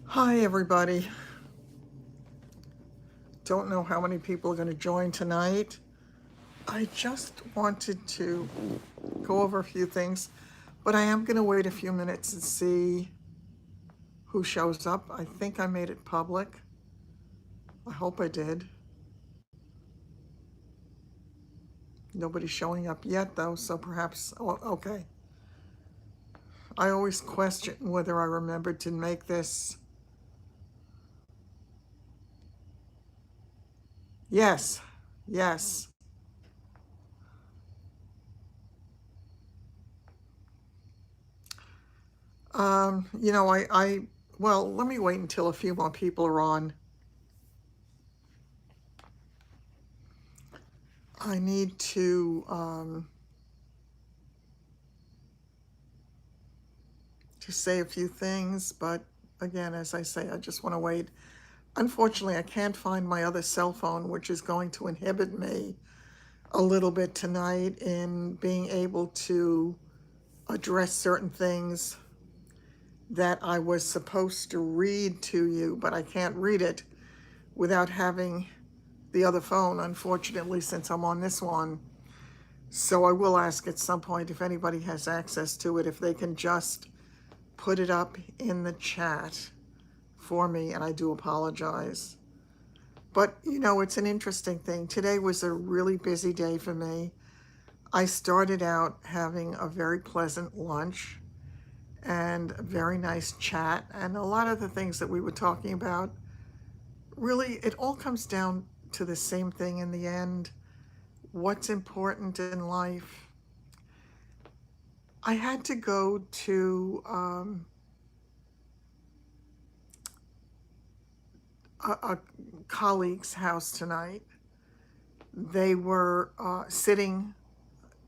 Hi, everybody. Don't know how many people are going to join tonight. I just wanted to go over a few things, but I am going to wait a few minutes and see who shows up. I think I made it public. I hope I did. Nobody's showing up yet, though, so perhaps. Oh, okay. I always question whether I remembered to make this. Yes, yes. Well, let me wait until a few more people are on. I need to say a few things, but again, as I say, I just want to wait. Unfortunately, I can't find my other cell phone, which is going to inhibit me a little bit tonight in being able to address certain things that I was supposed to read to you, but I can't read it without having the other phone, unfortunately, since I'm on this one. So I will ask at some point if anybody has access to it, if they can just put it up in the chat for me, and I do apologize. But it's an interesting thing. Today was a really busy day for me. I started out having a very pleasant lunch and a very nice chat, and a lot of the things that we were talking about, really, it all comes down to the same thing in the end. What's important in life? I had to go to a colleague's house tonight. They were sitting,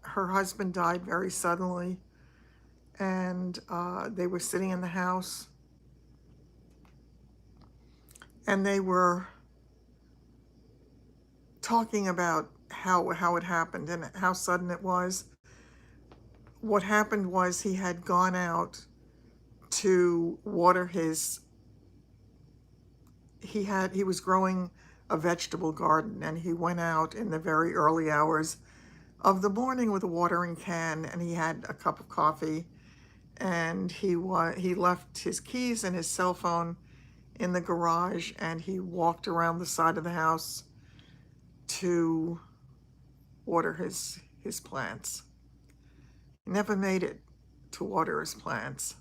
her husband died very suddenly, and they were sitting in the house, and they were talking about how it happened and how sudden it was. What happened was he had gone out to water his he was growing a vegetable garden, and he went out in the very early hours of the morning with a watering can, and he had a cup of coffee, and he left his keys and his cell phone in the garage, and he walked around the side of the house to water his plants. He never made it to water his plants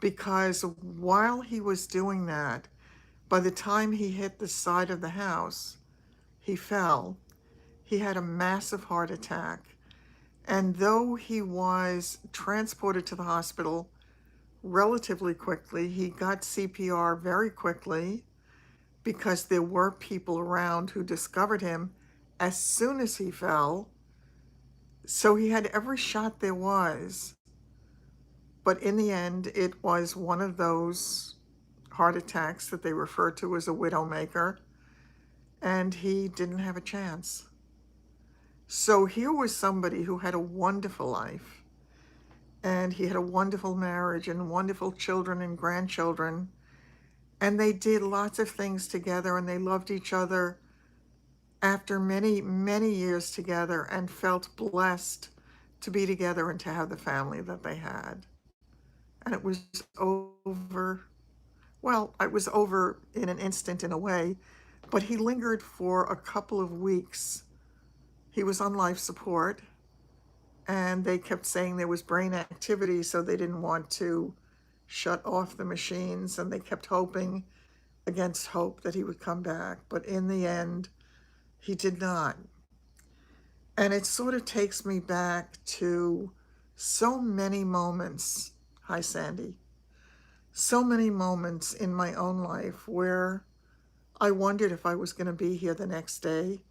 because while he was doing that, by the time he hit the side of the house, he fell. He had a massive heart attack. And though he was transported to the hospital relatively quickly, he got CPR very quickly because there were people around who discovered him as soon as he fell. So he had every shot there was. But in the end, it was one of those heart attacks that they refer to as a widowmaker, and he didn't have a chance. So here was somebody who had a wonderful life, and he had a wonderful marriage and wonderful children and grandchildren, and they did lots of things together, and they loved each other after many, many years together, and felt blessed to be together and to have the family that they had. And it was over. Well, it was over in an instant in a way, but he lingered for a couple of weeks. He was on life support, and they kept saying there was brain activity, so they didn't want to shut off the machines, and they kept hoping against hope that he would come back. But in the end, he did not. And it sort of takes me back to so many moments. Hi, Sandy. So many moments in my own life where I wondered if I was going to be here the next day.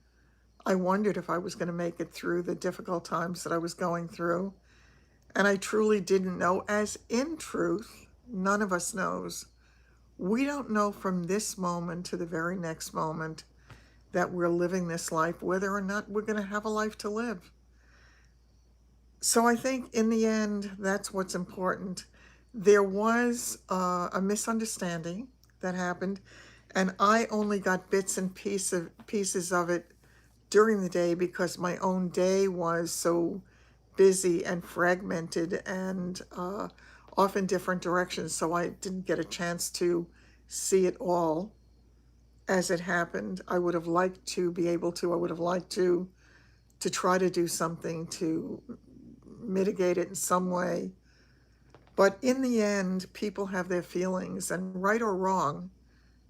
I wondered if I was going to make it through the difficult times that I was going through. And I truly didn't know, as in truth, none of us knows. We don't know from this moment to the very next moment that we're living this life, whether or not we're going to have a life to live. So I think in the end, that's what's important, There was a misunderstanding that happened, and I only got bits and pieces of it during the day because my own day was so busy and fragmented and off in different directions. So I didn't get a chance to see it all as it happened. I would have liked to be able to. I would have liked to try to do something to mitigate it in some way. But in the end, people have their feelings, and right or wrong,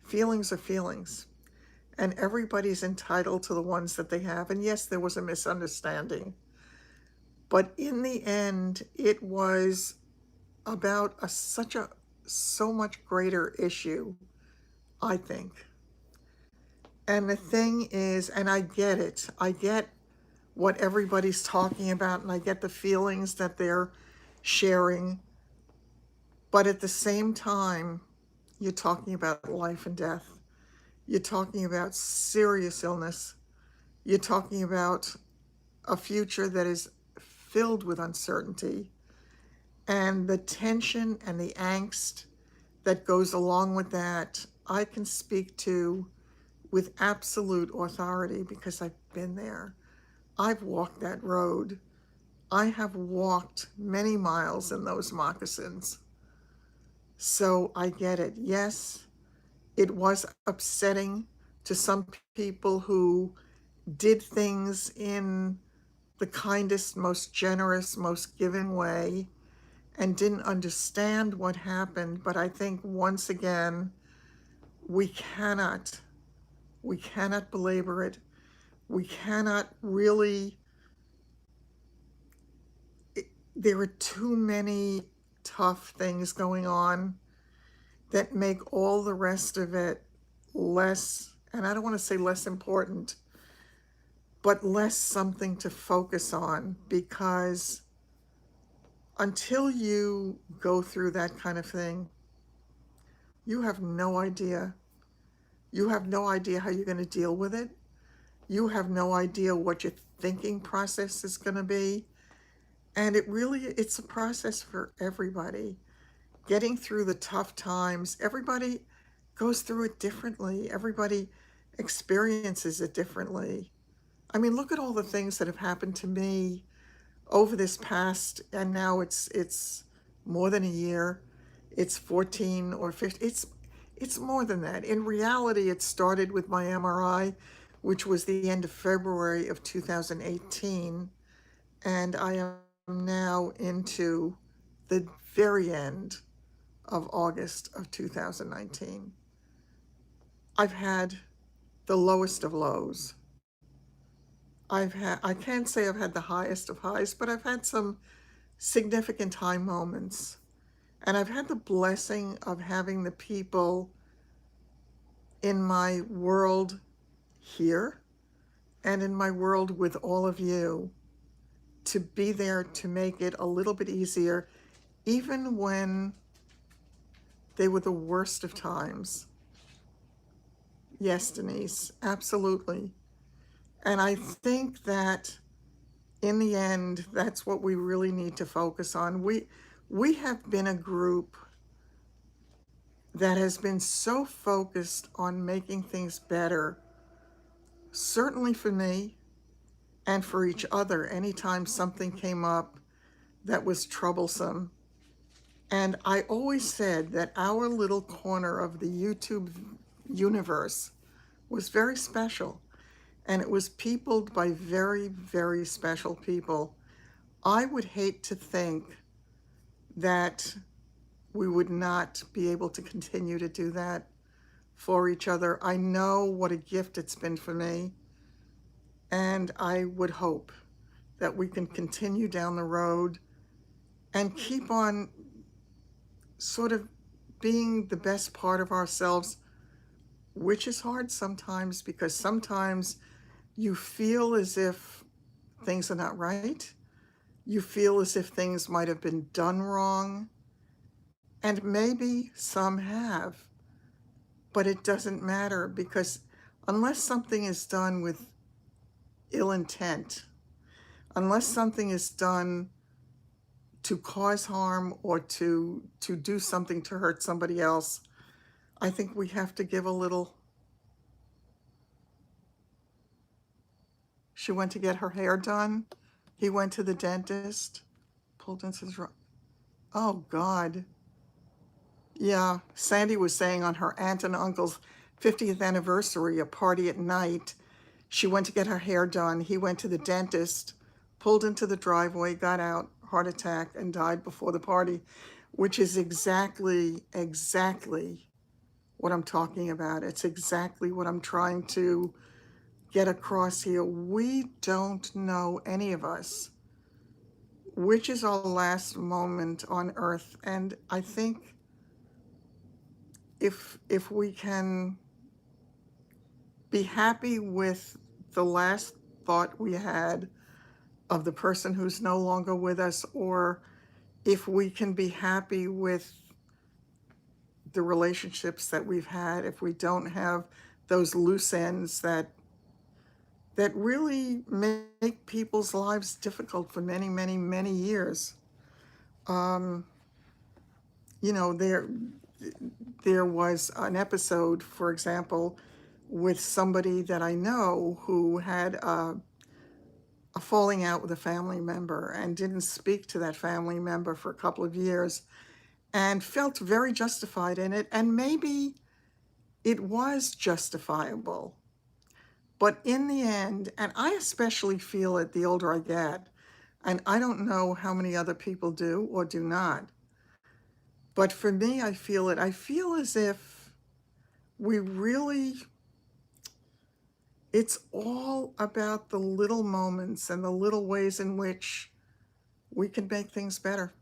feelings are feelings. And everybody's entitled to the ones that they have. And yes, there was a misunderstanding. But in the end, it was about so much greater issue, I think. And the thing is, and I get it, I get what everybody's talking about, and I get the feelings that they're sharing. But at the same time, you're talking about life and death. You're talking about serious illness. You're talking about a future that is filled with uncertainty. And the tension and the angst that goes along with that, I can speak to with absolute authority because I've been there. I've walked that road. I have walked many miles in those moccasins. So I get it. Yes, it was upsetting to some people who did things in the kindest, most generous, most giving way and didn't understand what happened. But I think once again, we cannot, we cannot belabor it. We cannot really, there are too many tough things going on that make all the rest of it less, and I don't want to say less important, but less something to focus on, because until you go through that kind of thing, you have no idea. You have no idea how you're going to deal with it. You have no idea what your thinking process is going to be. And it's a process for everybody. Getting through the tough times, everybody goes through it differently. Everybody experiences it differently. I mean, look at all the things that have happened to me over this past, and now it's more than a year. It's 14 or 15. It's more than that. In reality, it started with my MRI, which was the end of February of 2018, and I am now into the very end of August of 2019. I've had the lowest of lows. I can't say I've had the highest of highs, but I've had some significant high moments. And I've had the blessing of having the people in my world here and in my world with all of you to be there to make it a little bit easier, even when they were the worst of times. Yes, Denise, absolutely. And I think that in the end, that's what we really need to focus on. We have been a group that has been so focused on making things better, certainly for me and for each other, anytime something came up that was troublesome. And I always said that our little corner of the YouTube universe was very special, and it was peopled by very, very special people. I would hate to think that we would not be able to continue to do that for each other. I know what a gift it's been for me, and I would hope that we can continue down the road and keep on sort of being the best part of ourselves, which is hard sometimes because sometimes you feel as if things are not right. You feel as if things might have been done wrong, and maybe some have, but it doesn't matter because unless something is done with ill intent, unless something is done cause harm or to do something to hurt somebody else. I think we have to give a little. She went to get her hair done. He went to the dentist, pulled into his. Oh, God. Yeah, Sandy was saying on her aunt and uncle's 50th anniversary, a party at night, she went to get her hair done. He went to the dentist, pulled into the driveway, got out, heart attack, and died before the party, which is exactly what I'm talking about. It's exactly what I'm trying to get across here. We don't know, any of us, which is our last moment on earth. And I think if we can be happy with the last thought we had of the person who's no longer with us, or if we can be happy with the relationships that we've had, if we don't have those loose ends that really make people's lives difficult for many, many, many years. Um, you know, there was an episode, for example, with somebody that I know who had a falling out with a family member and didn't speak to that family member for a couple of years and felt very justified in it. And maybe it was justifiable. But in the end, and I especially feel it the older I get, and I don't know how many other people do or do not, but for me, I feel it. I feel as if we really, it's all about the little moments and the little ways in which we can make things better.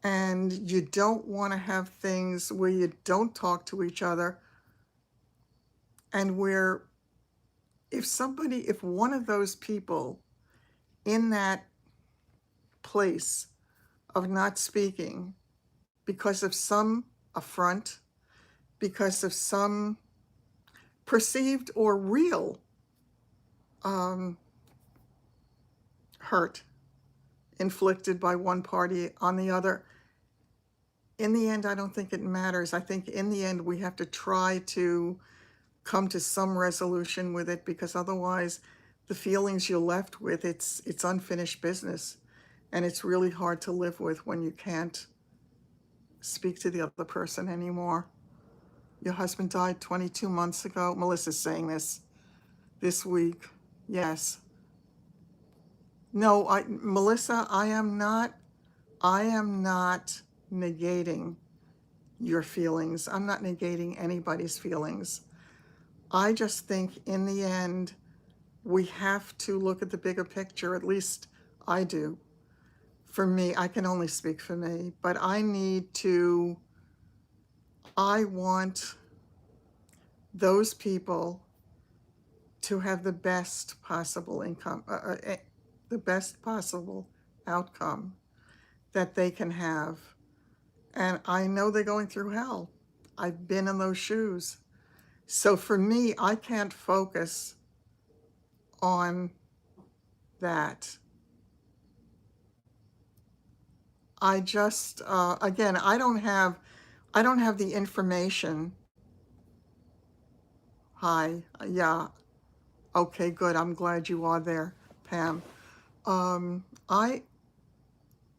And you don't want to have things where you don't talk to each other, and where if one of those people in that place of not speaking because of some affront, because of some perceived or real um, hurt inflicted by one party on the other, in the end, I don't think it matters. I think in the end, we have to try to come to some resolution with it, because otherwise the feelings you're left with, it's unfinished business, and it's really hard to live with when you can't speak to the other person anymore. Your husband died 22 months ago. Melissa's saying this week. Yes. No, Melissa, I am not negating your feelings. I'm not negating anybody's feelings. I just think in the end, we have to look at the bigger picture. At least I do. For me, I can only speak for me, but I want those people to have the best possible the best possible outcome that they can have. And I know they're going through hell. I've been in those shoes. So for me, I can't focus on that. I just, again, I don't have the information. Hi, yeah, okay, good. I'm glad you are there, Pam. Um, I,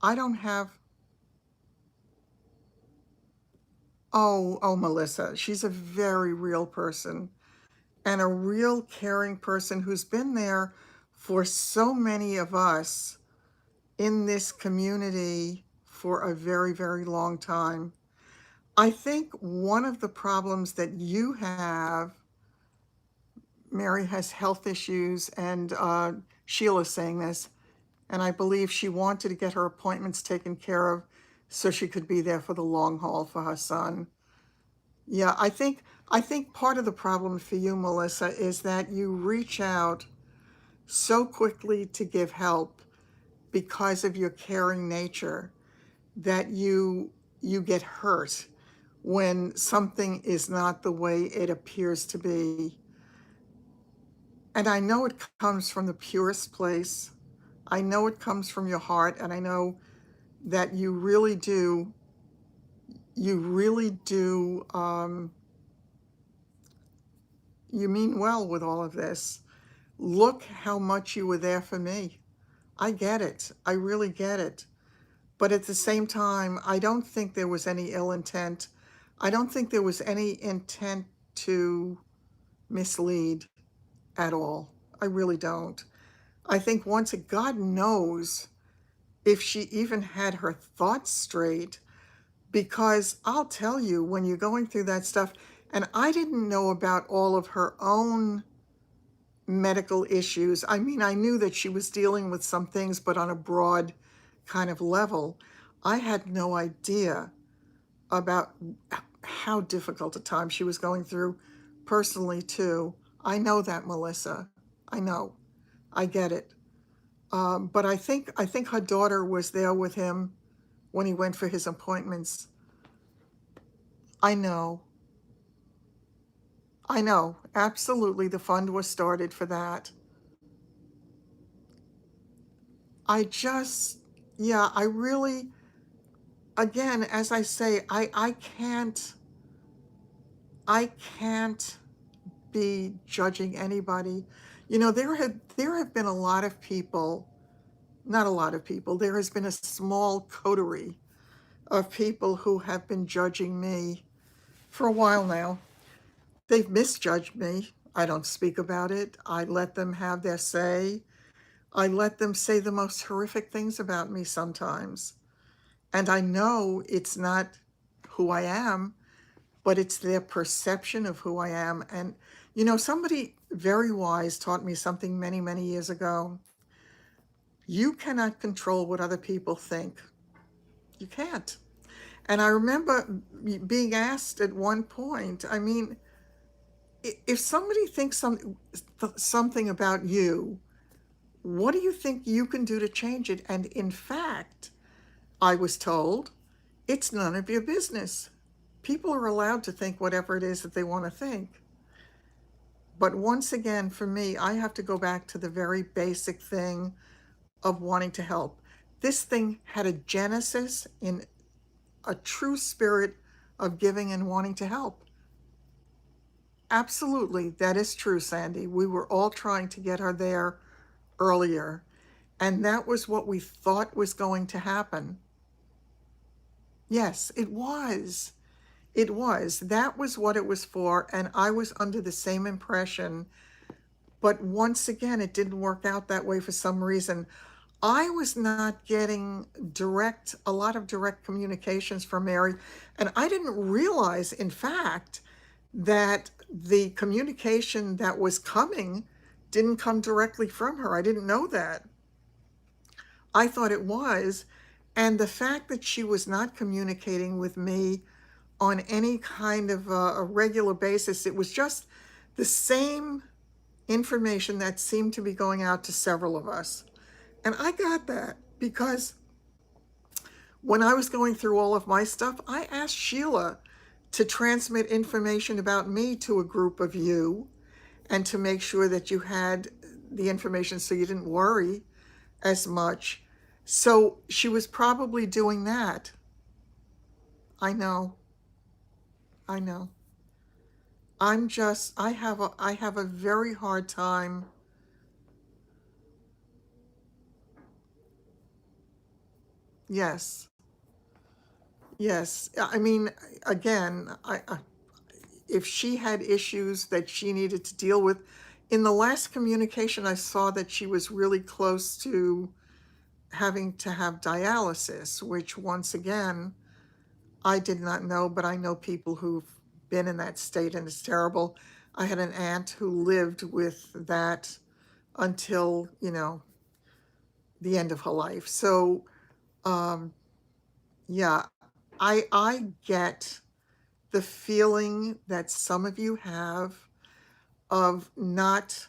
I don't have. Oh, Melissa, she's a very real person, and a real caring person who's been there for so many of us in this community for a very, very long time. I think one of the problems that you have, Mary has health issues, and Sheila's saying this, and I believe she wanted to get her appointments taken care of so she could be there for the long haul for her son. Yeah, I think part of the problem for you, Melissa, is that you reach out so quickly to give help because of your caring nature that you get hurt when something is not the way it appears to be. And I know it comes from the purest place. I know it comes from your heart, and I know that you really do, you really do, you mean well with all of this. Look how much you were there for me. I get it. I really get it. But at the same time, I don't think there was any ill intent. I don't think there was any intent to mislead at all. I really don't. I think God knows if she even had her thoughts straight, because I'll tell you, when you're going through that stuff, and I didn't know about all of her own medical issues. I mean, I knew that she was dealing with some things, but on a broad kind of level. I had no idea about how difficult a time she was going through personally, too. I know that, Melissa. I know. I get it. But I think her daughter was there with him when he went for his appointments. I know. I know. Absolutely. The fund was started for that. I just, yeah, I really, again, as I say, I can't be judging anybody. There have been a lot of people, not a lot of people, there has been a small coterie of people who have been judging me for a while now. They've misjudged me. I don't speak about it. I let them have their say. I let them say the most horrific things about me sometimes. And I know it's not who I am, but it's their perception of who I am. And, somebody very wise taught me something many, many years ago. You cannot control what other people think. You can't. And I remember being asked at one point, I mean, if somebody thinks something about you, what do you think you can do to change it? And in fact, I was told, it's none of your business. People are allowed to think whatever it is that they want to think. But once again, for me, I have to go back to the very basic thing of wanting to help. This thing had a genesis in a true spirit of giving and wanting to help. Absolutely, that is true, Sandy. We were all trying to get her there earlier, and that was what we thought was going to happen. Yes, it was. It was. That was what it was for, and I was under the same impression. But once again, it didn't work out that way for some reason. I was not getting a lot of direct communications from Mary, and I didn't realize, in fact, that the communication that was coming didn't come directly from her. I didn't know that. I thought it was. And the fact that she was not communicating with me on any kind of a regular basis, it was just the same information that seemed to be going out to several of us. And I got that because when I was going through all of my stuff, I asked Sheila to transmit information about me to a group of you and to make sure that you had the information so you didn't worry as much. So she was probably doing that. I know. I know. I have a very hard time. Yes. Yes. I mean, again, if she had issues that she needed to deal with, in the last communication, I saw that she was really close to having to have dialysis, which once again, I did not know, but I know people who've been in that state and it's terrible. I had an aunt who lived with that until, the end of her life. So, um, yeah, I get the feeling that some of you have of not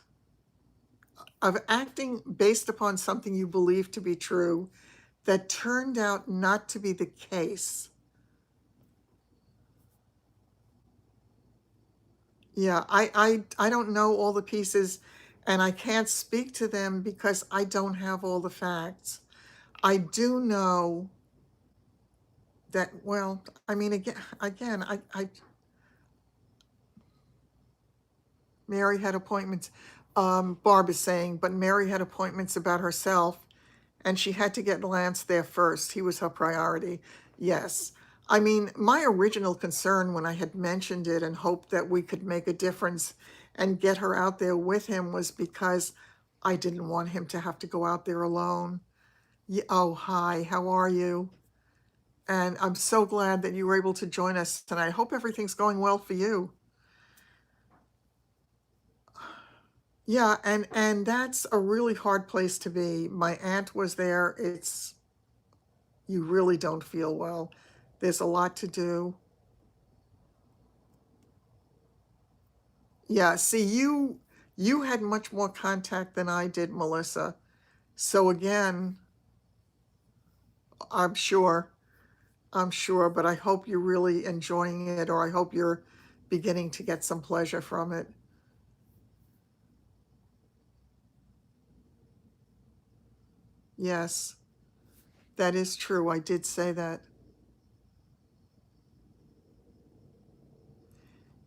of acting based upon something you believe to be true that turned out not to be the case. Yeah, I don't know all the pieces, and I can't speak to them because I don't have all the facts. I do know That, well, I mean, again, Mary had appointments. Barb is saying, but Mary had appointments about herself, and she had to get Lance there first. He was her priority. Yes. I mean, my original concern when I had mentioned it and hoped that we could make a difference and get her out there with him was because I didn't want him to have to go out there alone. Oh, hi, how are you? And I'm so glad that you were able to join us tonight. I hope everything's going well for you. Yeah, and that's a really hard place to be. My aunt was there. It's You really don't feel well. There's a lot to do. Yeah, see, you had much more contact than I did, Melissa. So again, I'm sure, I'm sure, but I hope you're really enjoying it, or I hope you're beginning to get some pleasure from it. Yes, that is true. I did say that.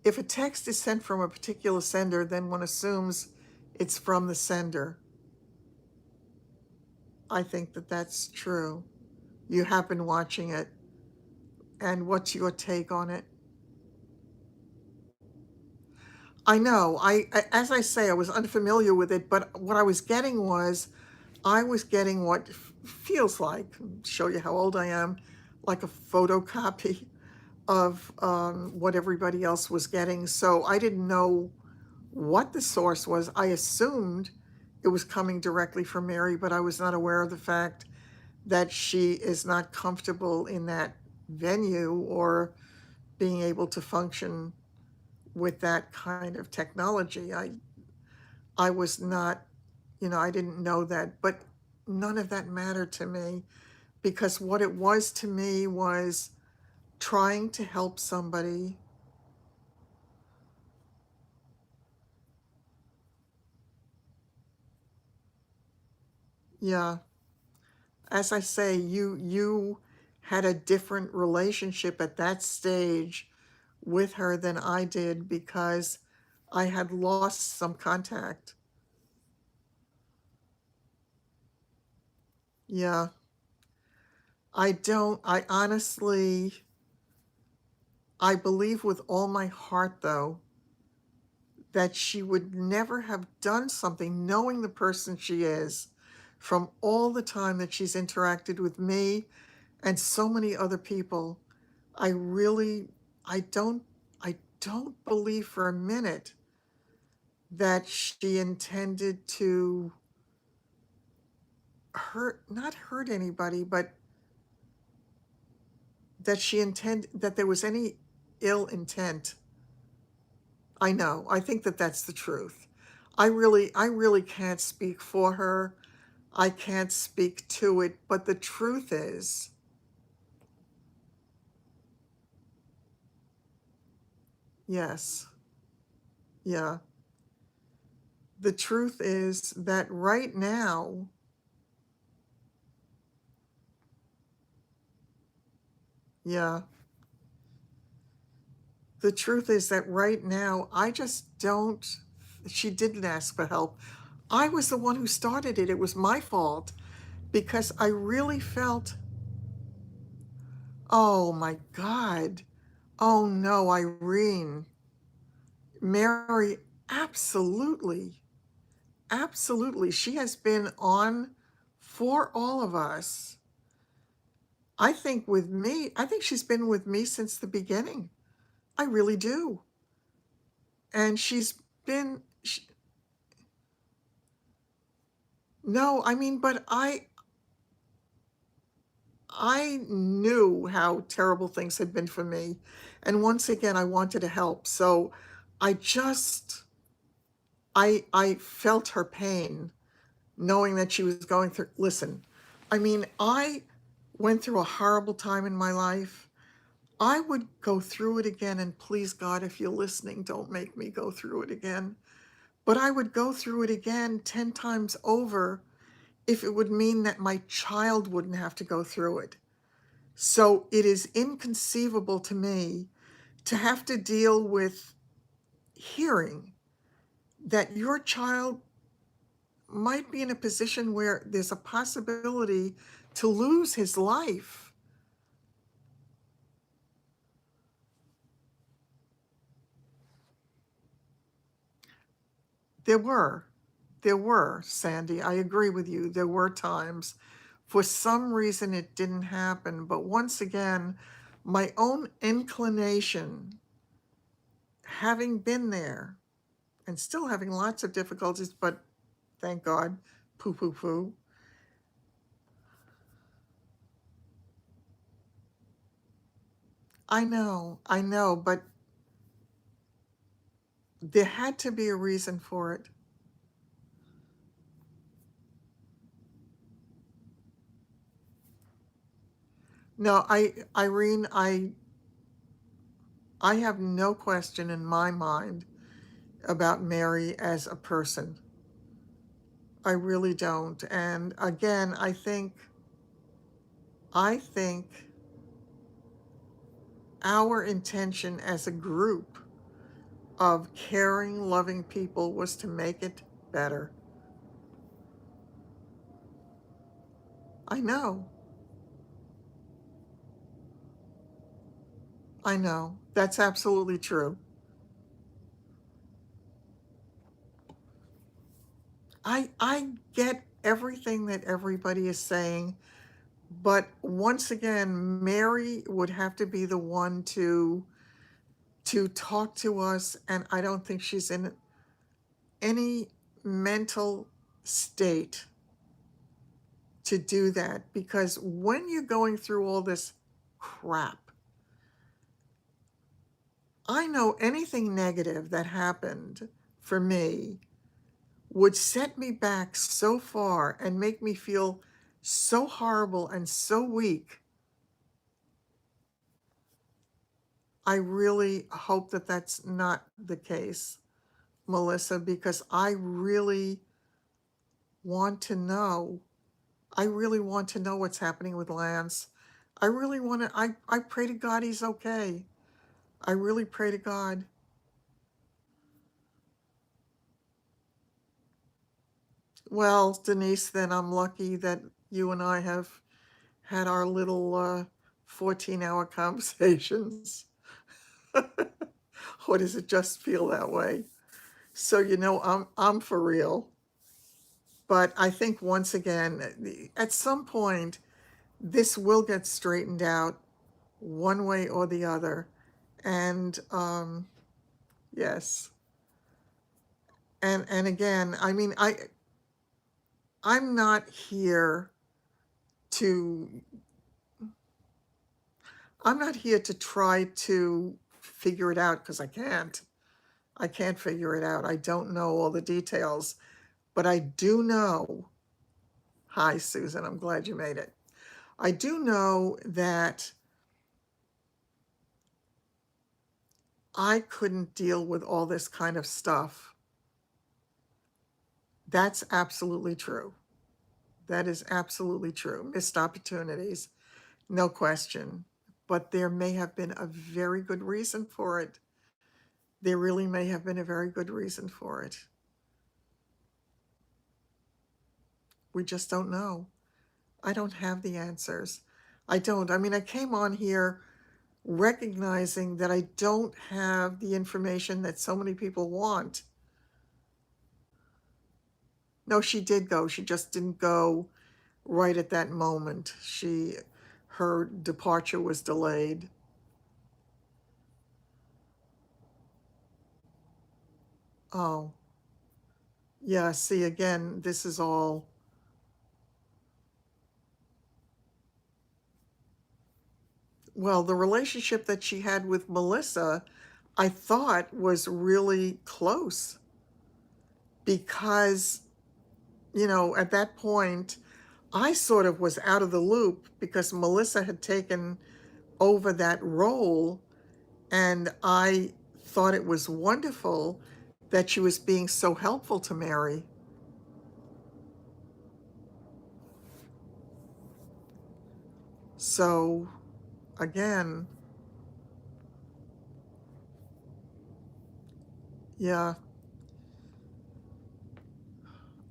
If a text is sent from a particular sender, then one assumes it's from the sender. I think that that's true. You have been watching it, and what's your take on it? I know. As I say, I was unfamiliar with it, but what I was getting was, I was getting what feels like, show you how old I am, like a photocopy of what everybody else was getting. So I didn't know what the source was. I assumed it was coming directly from Mary, but I was not aware of the fact that she is not comfortable in that venue or being able to function with that kind of technology. I was not, I didn't know that, but none of that mattered to me because what it was to me was trying to help somebody. Yeah, as I say, you had a different relationship at that stage with her than I did because I had lost some contact. Yeah, I honestly, I believe with all my heart, though, that she would never have done something knowing the person she is from all the time that she's interacted with me and so many other people. I really, I don't, I don't believe for a minute that she intended to not hurt anybody, but that there was any ill intent. I know. I think that that's the truth. I really can't speak for her. I can't speak to it, but the truth is, yes, yeah. The truth is that right now, yeah, the truth is that right now, I just don't, she didn't ask for help. I was the one who started it. It was my fault because I really felt, oh my God. Oh no, Irene. Mary, absolutely. Absolutely. She has been on for all of us. I think she's been with me since the beginning. I really do. And been, sh no, I mean, but I knew how terrible things had been for me. And once again, I wanted to help. So I just, I felt her pain knowing that she was going through. Listen, I mean, I went through a horrible time in my life. I would go through it again, and please God, if you're listening, don't make me go through it again. But I would go through it again 10 times over if it would mean that my child wouldn't have to go through it. So it is inconceivable to me to have to deal with hearing that your child might be in a position where there's a possibility to lose his life. There were. There were, Sandy. I agree with you. There were times. For some reason, it didn't happen. But once again, my own inclination, having been there and still having lots of difficulties, but thank God, poo poo poo. I know, but there had to be a reason for it. No, Irene, I have no question in my mind about Mary as a person. I really don't. And again, I think our intention as a group of caring, loving people was to make it better. I know. I know. That's absolutely true. I get everything that everybody is saying, but once again, Mary would have to be the one to talk to us, and I don't think she's in any mental state to do that, because when you're going through all this crap, I know anything negative that happened for me would set me back so far and make me feel so horrible and so weak. I really hope that that's not the case, Melissa, because I really want to know. I really want to know what's happening with Lance. I really want to, I pray to God he's okay. I really pray to God. Well, Denise, then I'm lucky that you and I have had our little 14-hour conversations. Or does it just feel that way? So I'm for real. But I think once again, at some point, this will get straightened out one way or the other. And yes. And again, I mean, I'm not here to I'm not here to try to figure it out because I can't. I can't figure it out. I don't know all the details, but I do know. Hi, Susan. I'm glad you made it. I do know that I couldn't deal with all this kind of stuff. That's absolutely true. That is absolutely true. Missed opportunities, no question. But there may have been a very good reason for it. There really may have been a very good reason for it. We just don't know. I don't have the answers. I don't. I mean, I came on here recognizing that I don't have the information that so many people want. No, she did go. She just didn't go right at that moment. Her departure was delayed. Oh, yeah. See, again, this is all, well, the relationship that she had with Melissa, I thought was really close because, at that point, I sort of was out of the loop because Melissa had taken over that role, and I thought it was wonderful that she was being so helpful to Mary. So again, yeah.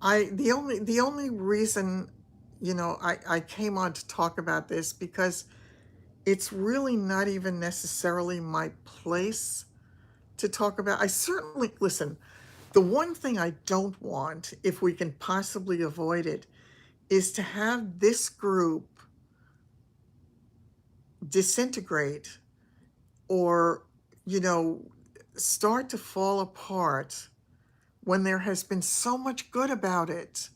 The only reason, I came on to talk about this because it's really not even necessarily my place to talk about. I certainly listen. The one thing I don't want, if we can possibly avoid it, is to have this group disintegrate or, you know, start to fall apart when there has been so much good about it.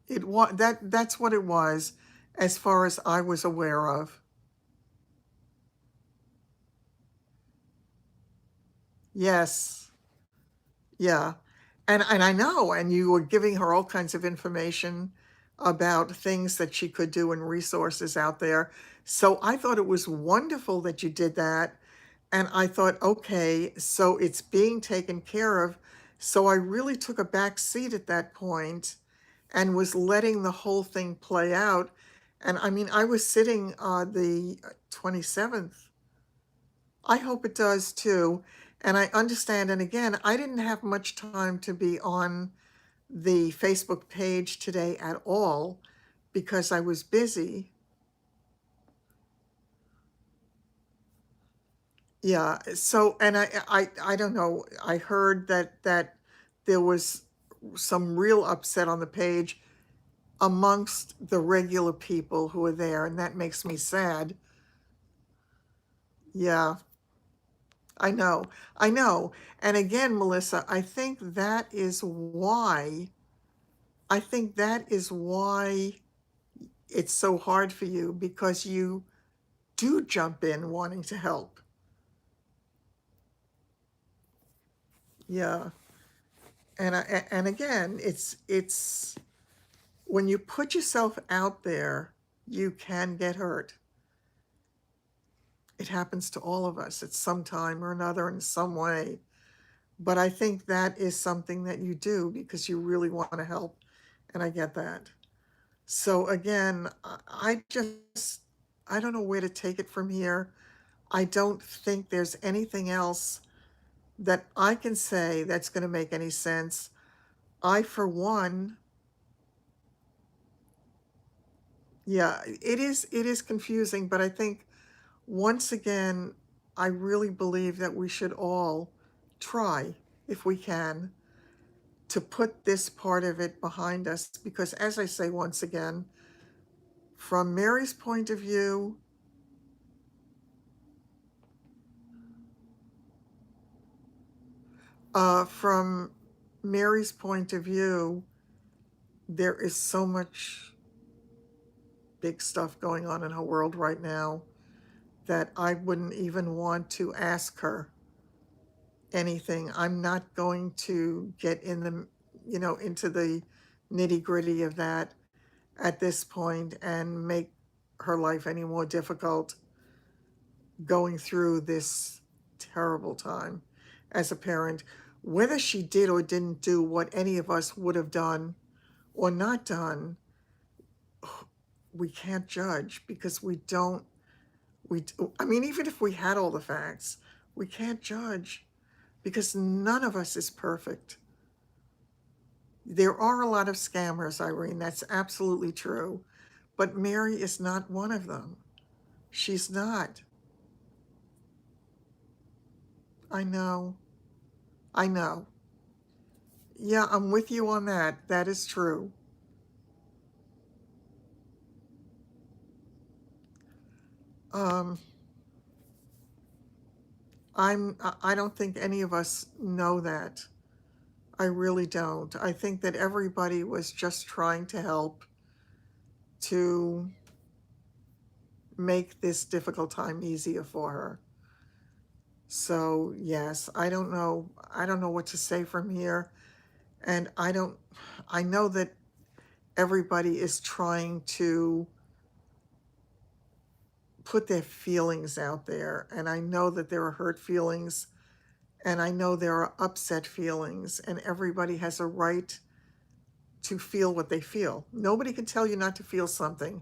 That's what it was, as far as I was aware of. Yes, yeah, and I know, and you were giving her all kinds of information about things that she could do and resources out there. So I thought it was wonderful that you did that, and I thought, okay, so it's being taken care of. So I really took a back seat at that point and was letting the whole thing play out. And I mean, I was sitting the 27th. I hope it does too. And I understand. And again, I didn't have much time to be on the Facebook page today at all because I was busy. Yeah. So, and I don't know. I heard that there was some real upset on the page amongst the regular people who are there, and that makes me sad. Yeah, I know. I know. And again, Melissa, I think that is why it's so hard for you because you do jump in wanting to help. Yeah. And again, it's when you put yourself out there, you can get hurt. It happens to all of us at some time or another in some way. But I think that is something that you do because you really want to help. And I get that. So again, I don't know where to take it from here. I don't think there's anything else that I can say that's going to make any sense. I, for one, yeah, it is confusing, but I think once again, I really believe that we should all try, if we can, to put this part of it behind us because as I say once again, from Mary's point of view, from Mary's point of view, there is so much big stuff going on in her world right now that I wouldn't even want to ask her anything. I'm not going to get into the nitty gritty of that at this point and make her life any more difficult going through this terrible time as a parent. Whether she did or didn't do what any of us would have done or not done, we can't judge because we don't, I mean, even if we had all the facts, we can't judge because none of us is perfect. There are a lot of scammers, Irene, that's absolutely true. But Mary is not one of them. She's not. I know. I know. Yeah, I'm with you on that. That is true. Um, I don't think any of us know that. I really don't. I think that everybody was just trying to help to make this difficult time easier for her. So, yes, I don't know what to say from here. And I know that everybody is trying to put their feelings out there. And I know that there are hurt feelings and I know there are upset feelings, and everybody has a right to feel what they feel. Nobody can tell you not to feel something.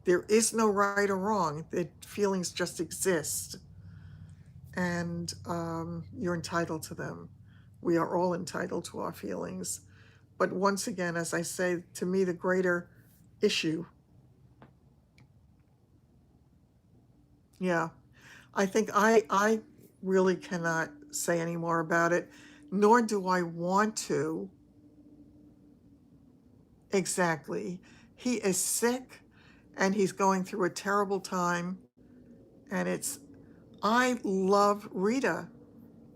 There is no right or wrong. The feelings just exist, and you're entitled to them. We are all entitled to our feelings. But once again, as I say, to me, the greater issue, yeah, I think I really cannot say any more about it, nor do I want to. Exactly. He is sick and he's going through a terrible time. And I love Rita.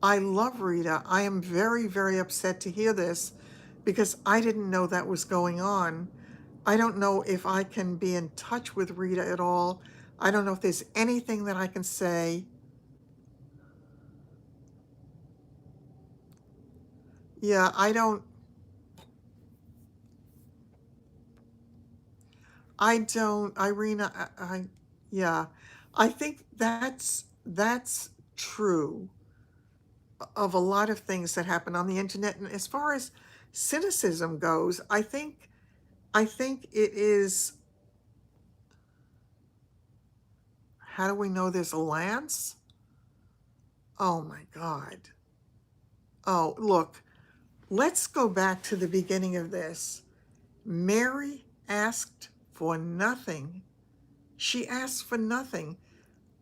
I love Rita. I am very, very upset to hear this because I didn't know that was going on. I don't know if I can be in touch with Rita at all. I don't know if there's anything that I can say. Yeah, Irina, yeah, I think that's true of a lot of things that happen on the internet. And as far as cynicism goes, I think it is, how do we know there's a Lance? Oh my God. Oh, look, let's go back to the beginning of this. Mary asked for nothing. She asked for nothing.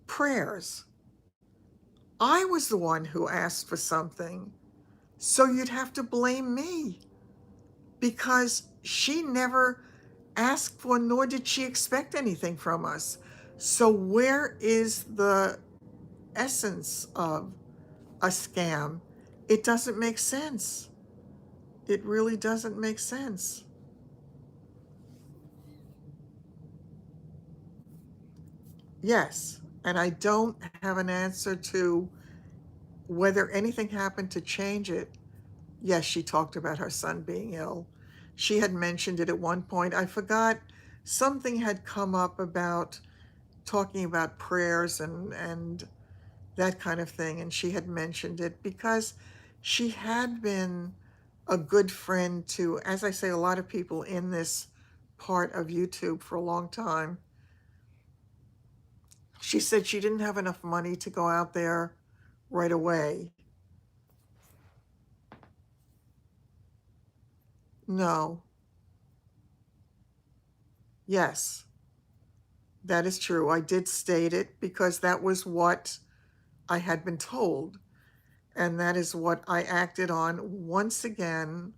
Prayers. I was the one who asked for something. So you'd have to blame me because she never asked for, nor did she expect anything from us. So where is the essence of a scam? It doesn't make sense. It really doesn't make sense. Yes, and I don't have an answer to whether anything happened to change it. Yes, she talked about her son being ill. She had mentioned it at one point. I forgot, something had come up about talking about prayers and that kind of thing, and she had mentioned it because she had been a good friend to, as I say, a lot of people in this part of YouTube for a long time. She said she didn't have enough money to go out there right away. No, yes, that is true. I did state it because that was what I had been told, and that is what I acted on once again,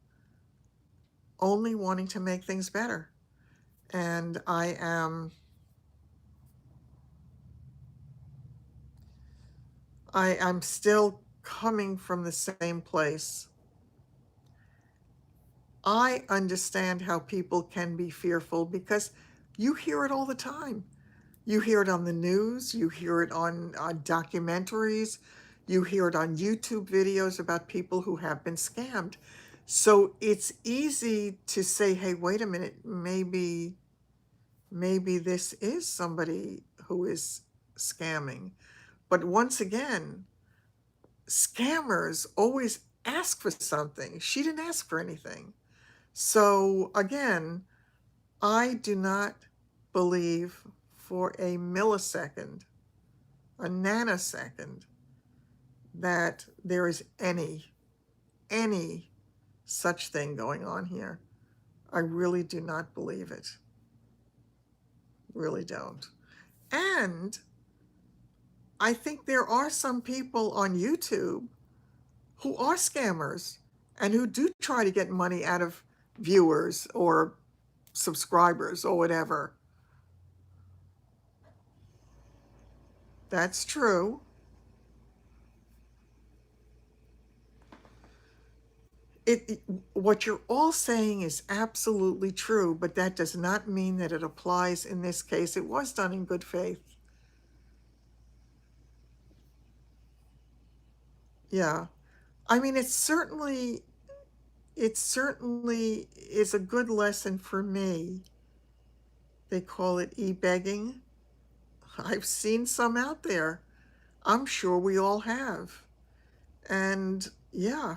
only wanting to make things better. And I'm still coming from the same place. I understand how people can be fearful because you hear it all the time. You hear it on the news, you hear it on documentaries, you hear it on YouTube videos about people who have been scammed. So it's easy to say, hey, wait a minute, maybe this is somebody who is scamming. But once again, scammers always ask for something. She didn't ask for anything. So again, I do not believe for a millisecond, a nanosecond, that there is any such thing going on here. I really do not believe it. Really don't. And I think there are some people on YouTube who are scammers and who do try to get money out of viewers or subscribers or whatever. That's true. It what you're all saying is absolutely true, but that does not mean that it applies in this case. It was done in good faith. Yeah. I mean, it certainly is a good lesson for me. They call it e-begging. I've seen some out there. I'm sure we all have. And yeah,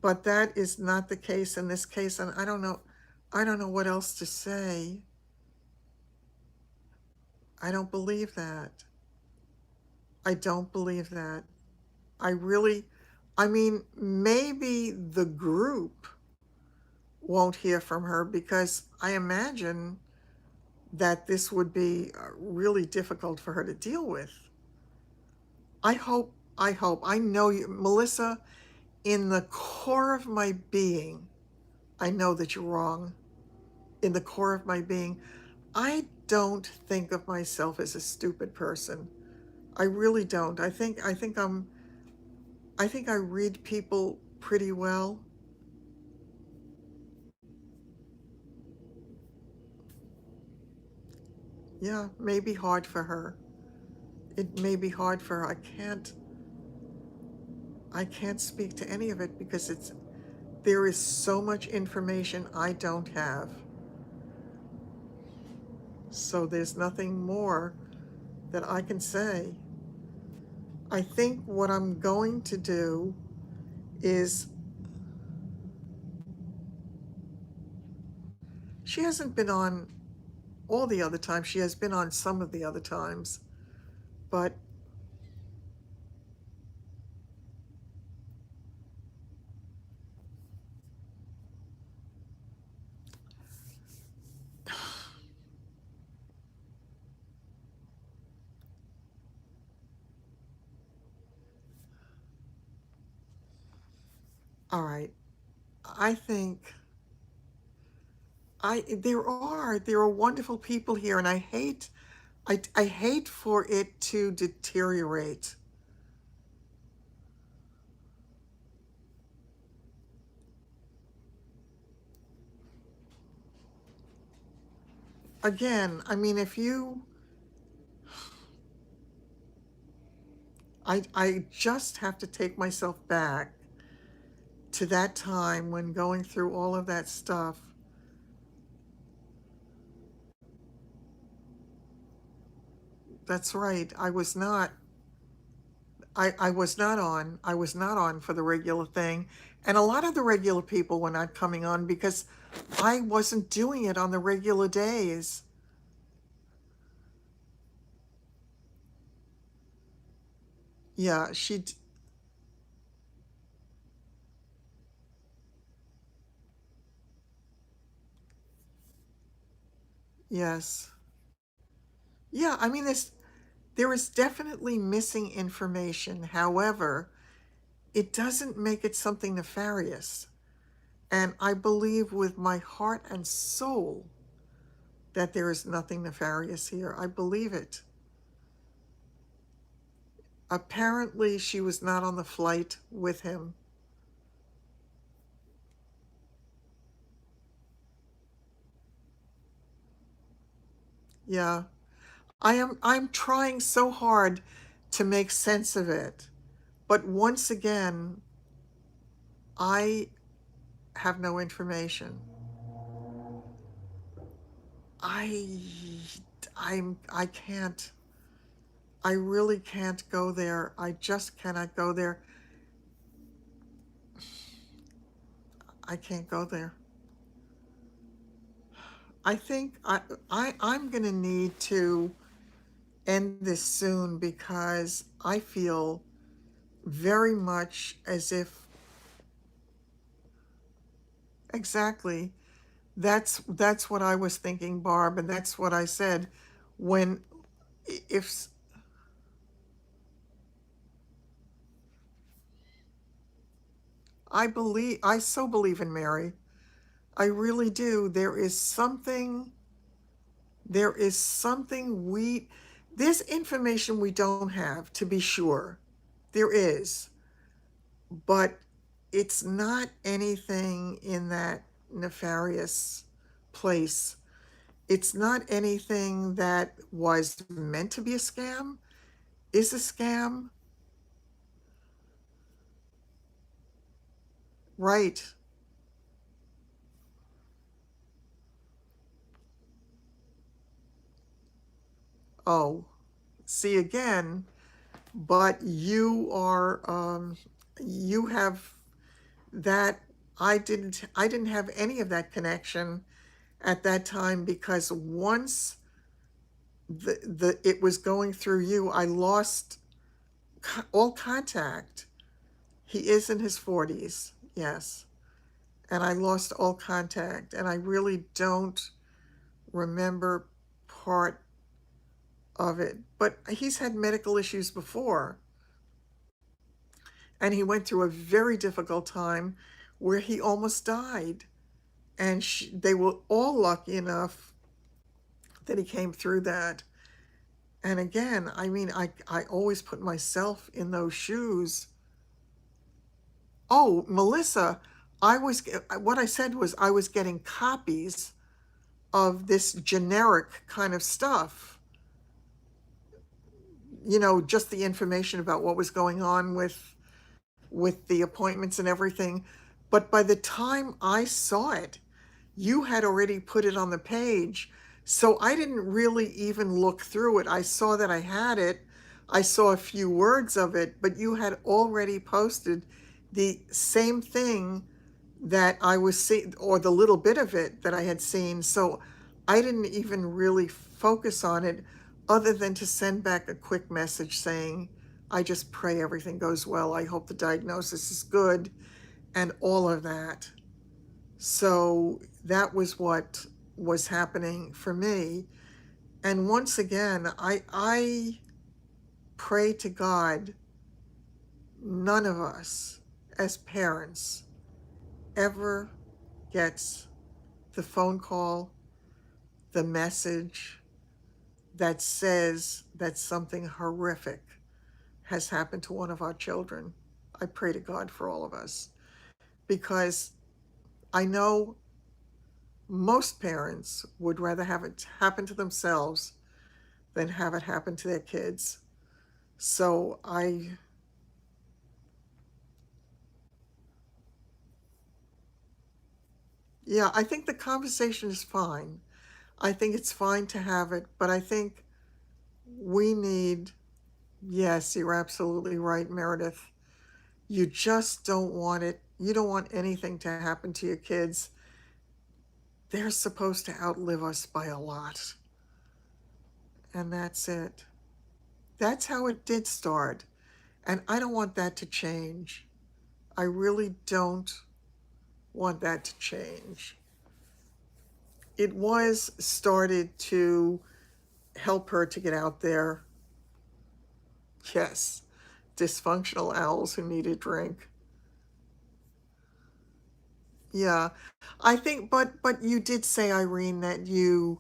but that is not the case in this case, and I don't know what else to say. I don't believe that. I don't believe that. I really, I mean, maybe the group won't hear from her because I imagine that this would be really difficult for her to deal with. I know you, Melissa, in the core of my being, I know that you're wrong. In the core of my being, I don't think of myself as a stupid person. I really don't. I think I read people pretty well. Yeah, maybe hard for her. It may be hard for her. I can't speak to any of it because there is so much information I don't have. So there's nothing more that I can say. I think what I'm going to do is she hasn't been on all the other times. She has been on some of the other times. But all right, I think there are wonderful people here, and I hate for it to deteriorate. Again, I mean, if you, I just have to take myself back to that time when going through all of that stuff. That's right. I was not on for the regular thing. And a lot of the regular people were not coming on because I wasn't doing it on the regular days. Yeah, yes. Yeah, I mean, there is definitely missing information. However, it doesn't make it something nefarious. And I believe with my heart and soul that there is nothing nefarious here. I believe it. Apparently, she was not on the flight with him. Yeah. I'm trying so hard to make sense of it. But once again, I have no information. I I can't. I really can't go there. I just cannot go there. I can't go there. I think I'm going to need to end this soon because I feel very much as if exactly that's what I was thinking, Barb, and that's what I said when if I so believe in Mary. I really do. There is something there's information we don't have, to be sure. There is, but it's not anything in that nefarious place. It's not anything that was meant to be a scam, is a scam. Right. Oh, see again, but you have that. I didn't have any of that connection at that time because once it was going through you. I lost all contact. He is in his 40s, yes. And I lost all contact. And I really don't remember part of it. But he's had medical issues before. And he went through a very difficult time where he almost died. And they were all lucky enough that he came through that. And again, I mean, I always put myself in those shoes. Oh, Melissa, what I said was I was getting copies of this generic kind of stuff, just the information about what was going on with the appointments and everything. But by the time I saw it, you had already put it on the page. So I didn't really even look through it. I saw that I had it. I saw a few words of it, but you had already posted the same thing that I was seeing, or the little bit of it that I had seen. So I didn't even really focus on it other than to send back a quick message saying, I just pray everything goes well. I hope the diagnosis is good and all of that. So that was what was happening for me. And once again, I pray to God, none of us as parents ever gets the phone call, the message that says that something horrific has happened to one of our children. I pray to God for all of us because I know most parents would rather have it happen to themselves than have it happen to their kids. So yeah, I think the conversation is fine. I think it's fine to have it, but I think we need, yes, you're absolutely right, Meredith. You just don't want it. You don't want anything to happen to your kids. They're supposed to outlive us by a lot. And that's it. That's how it did start. And I don't want that to change. I really don't want that to change. It was started to help her to get out there. Yes, dysfunctional owls who need a drink. Yeah, I think, but you did say, Irene, that you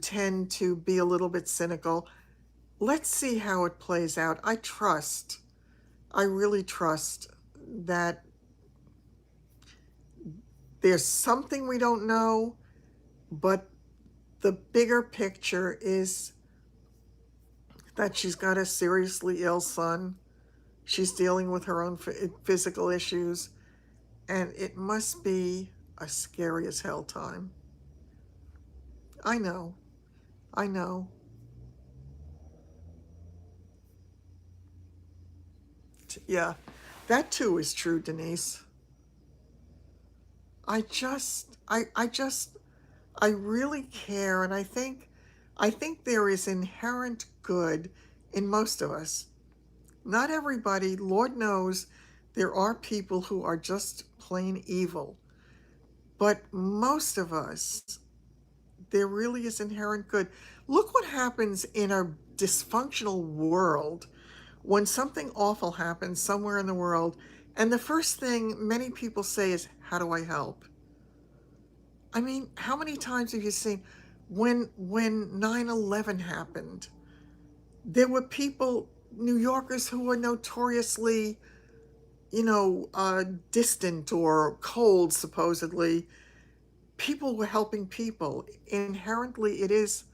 tend to be a little bit cynical. Let's see how it plays out. I really trust that there's something we don't know, but the bigger picture is that she's got a seriously ill son. She's dealing with her own physical issues, and it must be a scary as hell time. I know. I know. Yeah, that too is true, Denise. I really care, and I think there is inherent good in most of us. Not everybody, Lord knows, there are people who are just plain evil. But most of us, there really is inherent good. Look what happens in a dysfunctional world when something awful happens somewhere in the world, and the first thing many people say is, how do I help? I mean, how many times have you seen when 9/11 happened? There were people, New Yorkers, who were notoriously, distant or cold, supposedly. People were helping people. Inherently, there's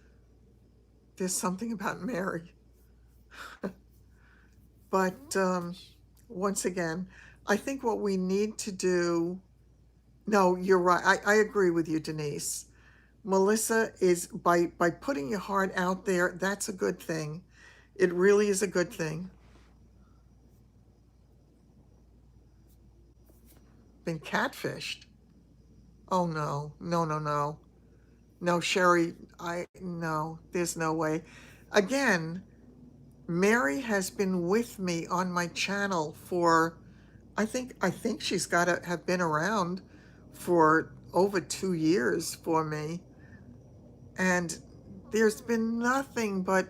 something about Mary. But once again, I think what we need to do, no, you're right. I agree with you, Denise. Melissa, is by putting your heart out there, that's a good thing. It really is a good thing. Been catfished. Oh no, no, no, no. No, Sherry, no, there's no way. Again, Mary has been with me on my channel for, I think she's got to have been around for over 2 years for me. And there's been nothing but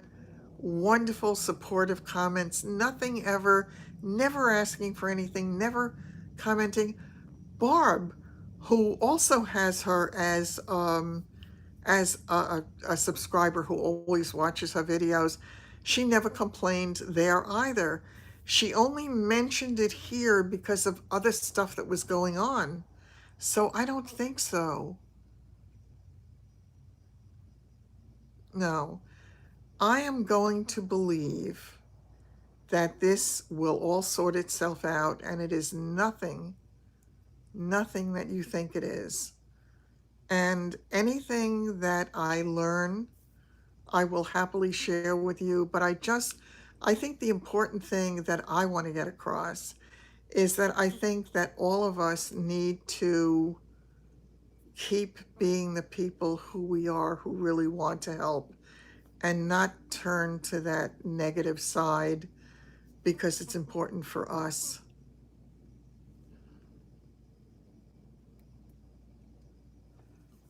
wonderful, supportive comments, nothing ever, never asking for anything, never commenting. Barb, who also has her as a subscriber who always watches her videos, she never complained there either. She only mentioned it here because of other stuff that was going on. So I don't think so. No. I am going to believe that this will all sort itself out, and it is nothing, nothing that you think it is. And anything that I learn, I will happily share with you. But I think the important thing that I want to get across is that I think that all of us need to keep being the people who we are, who really want to help, and not turn to that negative side because it's important for us.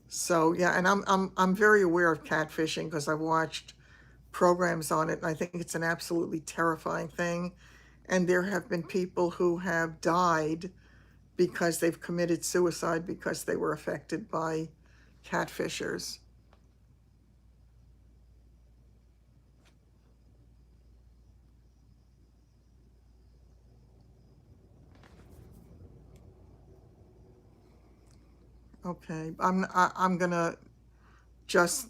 So yeah, and I'm very aware of catfishing because I watched programs on it, and I think it's an absolutely terrifying thing. And there have been people who have died because they've committed suicide because they were affected by catfishers. Okay, I'm gonna just,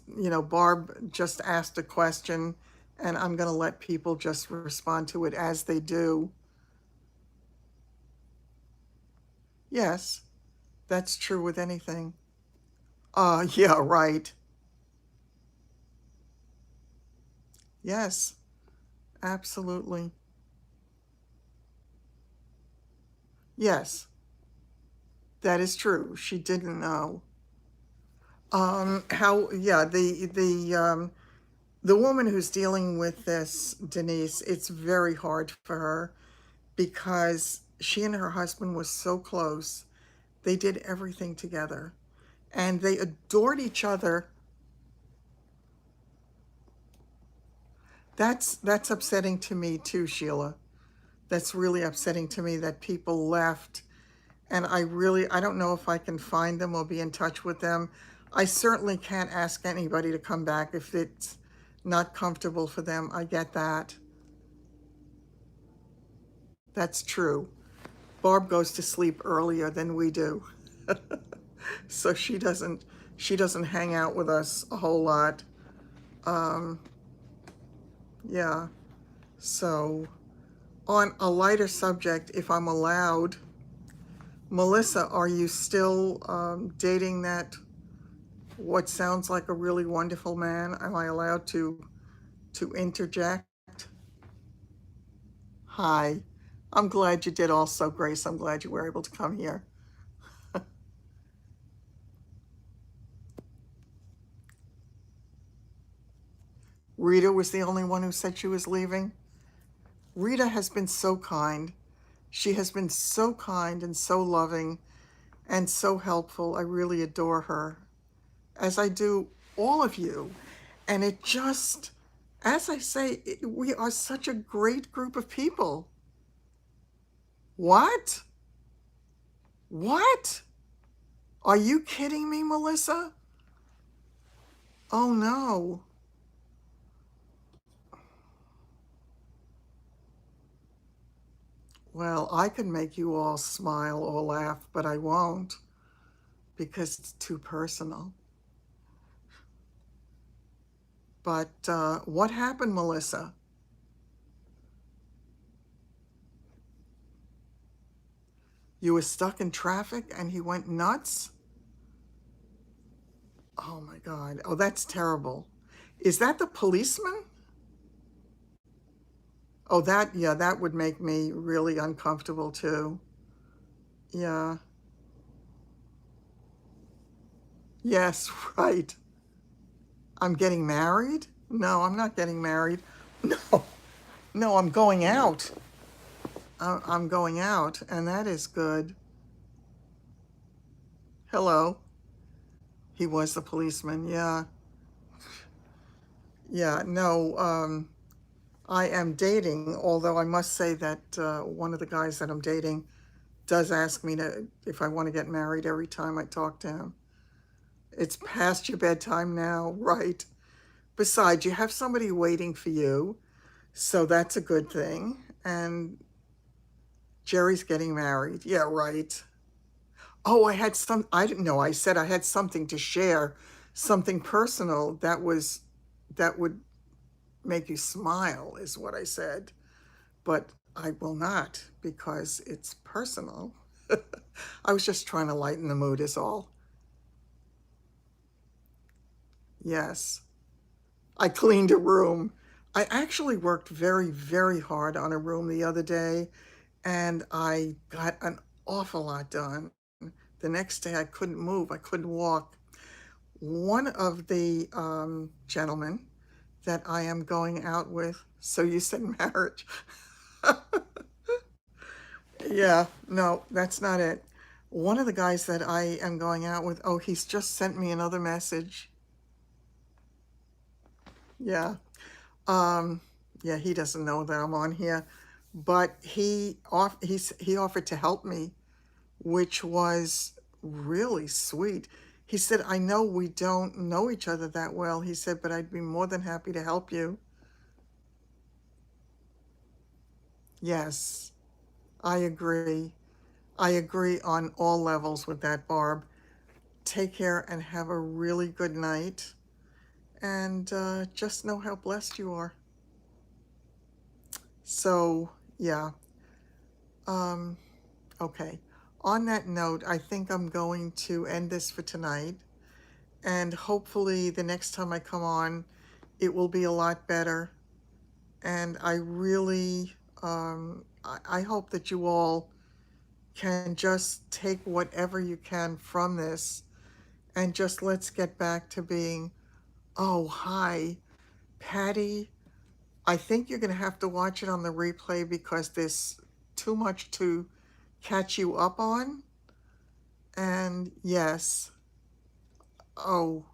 Barb just asked a question, and I'm gonna let people just respond to it as they do. Yes, that's true with anything. Yeah, right. Yes, absolutely. Yes, that is true. She didn't know. Yeah, the woman who's dealing with this, Denise, it's very hard for her because she and her husband were so close. They did everything together and they adored each other. That's upsetting to me too, Sheila. That's really upsetting to me that people left. And I don't know if I can find them or be in touch with them. I certainly can't ask anybody to come back if it's not comfortable for them. I get that. That's true. Barb goes to sleep earlier than we do. So she doesn't hang out with us a whole lot. Um, yeah. So on a lighter subject, if I'm allowed, Melissa, are you still dating that what sounds like a really wonderful man? Am I allowed to interject? Hi. I'm glad you did also, Grace. I'm glad you were able to come here. Rita was the only one who said she was leaving. Rita has been so kind. She has been so kind and so loving and so helpful. I really adore her, as I do all of you. And it just, as I say, we are such a great group of people. What? What? Are you kidding me, Melissa? Oh no. Well, I could make you all smile or laugh, but I won't because it's too personal. But what happened, Melissa? You were stuck in traffic and he went nuts? Oh my God. Oh, that's terrible. Is that the policeman? Oh, yeah, that would make me really uncomfortable too. Yeah. Yes, right. I'm getting married? No, I'm not getting married. No, no, I'm going out. I'm going out, and that is good. Hello. He was the policeman. Yeah. Yeah. No, I am dating, although I must say that one of the guys that I'm dating does ask me to if I want to get married every time I talk to him. It's past your bedtime now, right? Besides, you have somebody waiting for you, so that's a good thing. And Jerry's getting married. Yeah, right. Oh, I didn't know. I said I had something to share, something personal that would make you smile, is what I said. But I will not because it's personal. I was just trying to lighten the mood, is all. Yes. I cleaned a room. I actually worked very, very hard on a room the other day, and I got an awful lot done. The next day, I couldn't move, I couldn't walk. One of the gentlemen that I am going out with, so you said marriage. Yeah, no, that's not it. One of the guys that I am going out with, oh, he's just sent me another message. Yeah. Um, yeah, he doesn't know that I'm on here, but he offered to help me, which was really sweet. He said, "I know we don't know each other that well." He said, "But I'd be more than happy to help you." Yes, I agree. I agree on all levels with that, Barb. Take care and have a really good night. And just know how blessed you are. So, yeah. Um, okay. On that note, I think I'm going to end this for tonight. And hopefully, the next time I come on, it will be a lot better. And I really, I hope that you all can just take whatever you can from this and just let's get back to being, oh, hi, Patty. I think you're going to have to watch it on the replay because there's too much to catch you up on. And yes, oh,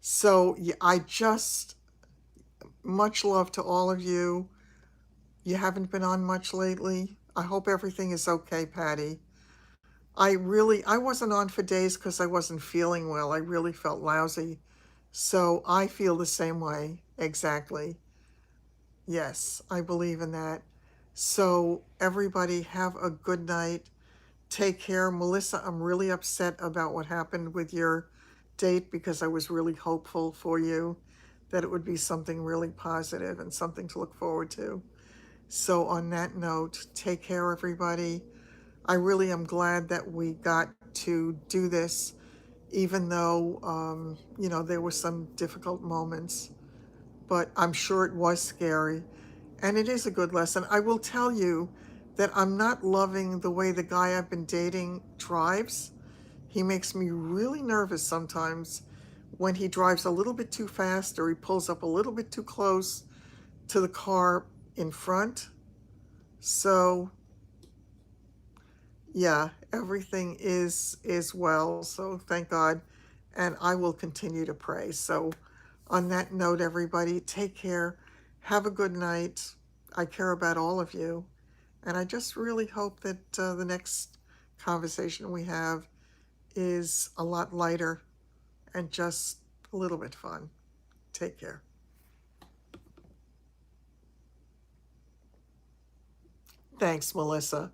so yeah, I just, much love to all of you. You haven't been on much lately. I hope everything is okay, Patty. I wasn't on for days because I wasn't feeling well. I really felt lousy. So I feel the same way. Exactly. Yes, I believe in that. So everybody have a good night. Take care. Melissa, I'm really upset about what happened with your date because I was really hopeful for you that it would be something really positive and something to look forward to. So on that note, take care, everybody. I really am glad that we got to do this, even though, there were some difficult moments, but I'm sure it was scary. And it is a good lesson. I will tell you that I'm not loving the way the guy I've been dating drives. He makes me really nervous sometimes when he drives a little bit too fast or he pulls up a little bit too close to the car in front. So yeah, everything is well. So thank God, and I will continue to pray. So on that note, everybody, take care. Have a good night. I care about all of you, and I just really hope that the next conversation we have is a lot lighter and just a little bit fun. Take care. Thanks, Melissa.